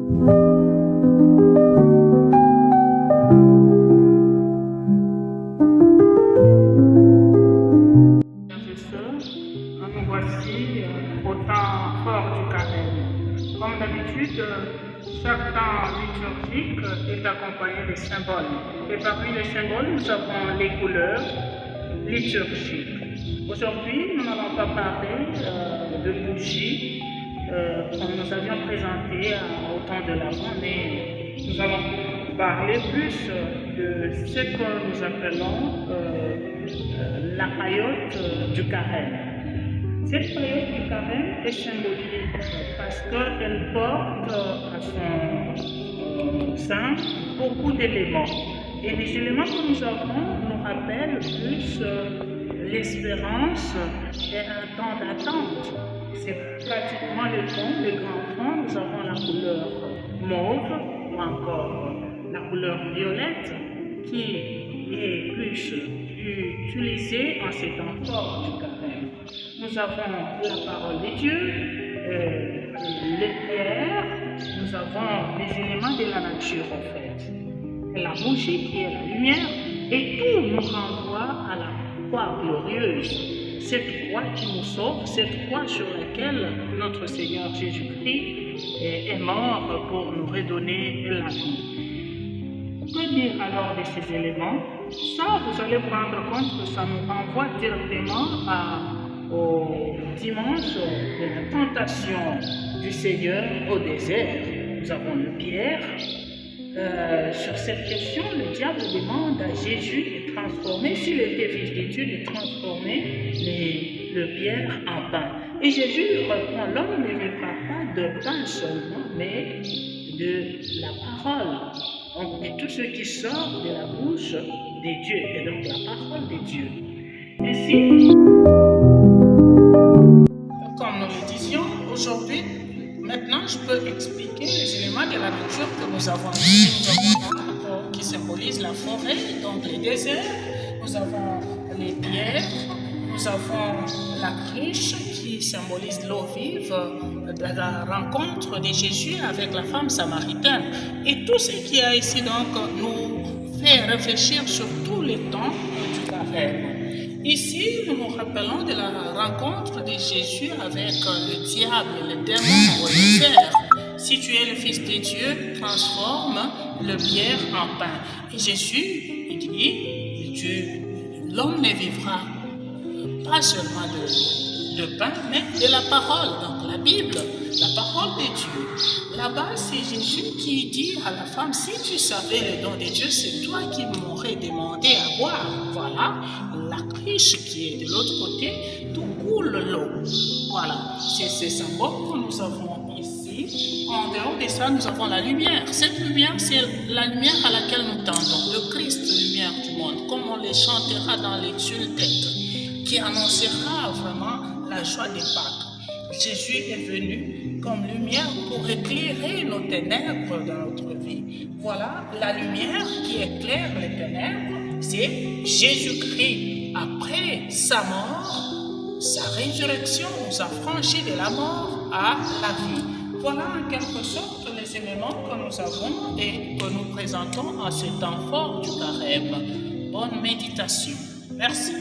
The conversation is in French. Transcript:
Nous voici au temps fort du carême. Comme d'habitude, chaque temps liturgique est accompagné de symboles. Et parmi les symboles, nous avons les couleurs liturgiques. Aujourd'hui, nous n'allons pas parler de bougies comme nous avions présenté au temps de l'Avent, mais nous allons parler plus de ce que nous appelons la paillote du carême. Cette paillote du carême est symbolique parce qu'elle porte à son sein beaucoup d'éléments. Et les éléments que nous avons nous rappellent plus l'espérance et un temps d'attente. C'est pratiquement le fond, le grand fond. Nous avons la couleur mauve ou encore la couleur violette qui est plus utilisée en ces temps forts du carême. Nous avons la parole de Dieu, les pierres, nous avons les éléments de la nature en fait. La bougie qui est la lumière, et tout nous renvoie à la croix glorieuse. Cette croix qui nous sauve, cette croix sur laquelle notre Seigneur Jésus-Christ est mort pour nous redonner la vie. Que dire alors de ces éléments? Ça, vous allez prendre compte que ça nous renvoie directement au dimanche de la tentation du Seigneur au désert. Nous avons le Pierre. Sur cette question, le diable demande à Jésus de transformer, s'il était fils de Dieu, de transformer le Pierre en pain. Et Jésus reprend: l'homme ne vivra pas de pain seulement, mais de la parole. Donc, de tout ce qui sort de la bouche de Dieu, et donc la parole de Dieu. Ainsi, comme nous le disions aujourd'hui, maintenant je peux expliquer les éléments de la nature que nous avons ici. Nous avons l'arbre qui symbolise la forêt, donc les déserts. Nous avons les pierres. Nous avons la cruche qui symbolise l'eau vive de la rencontre de Jésus avec la femme samaritaine. Et tout ce qu'il y a ici donc nous fait réfléchir sur tous les temps du carême. Ici, nous nous rappelons de la rencontre de Jésus avec le diable, le démon au désert. Si tu es le Fils de Dieu, transforme le pierre en pain. Et Jésus, il dit, l'homme ne vivra pas seulement de pain, mais de la parole. Donc la Bible, la parole de Dieu. Là-bas, c'est Jésus qui dit à la femme: si tu savais le don de Dieu, c'est toi qui m'aurais demandé à boire. Voilà, la cruche qui est de l'autre côté, d'où coule l'eau. Voilà, c'est ce symbole que nous avons ici. En dehors de ça, nous avons la lumière. Cette lumière, c'est la lumière à laquelle nous tendons. Le Christ, lumière du monde, comme on les chantera dans les tulpettes, qui annoncera vraiment la joie des Pâques. Jésus est venu comme lumière pour éclairer nos ténèbres dans notre vie. Voilà, la lumière qui éclaire les ténèbres, c'est Jésus-Christ. Après sa mort, sa résurrection nous a franchis de la mort à la vie. Voilà en quelque sorte les éléments que nous avons et que nous présentons en ce temps fort du carême. Bonne méditation. Merci.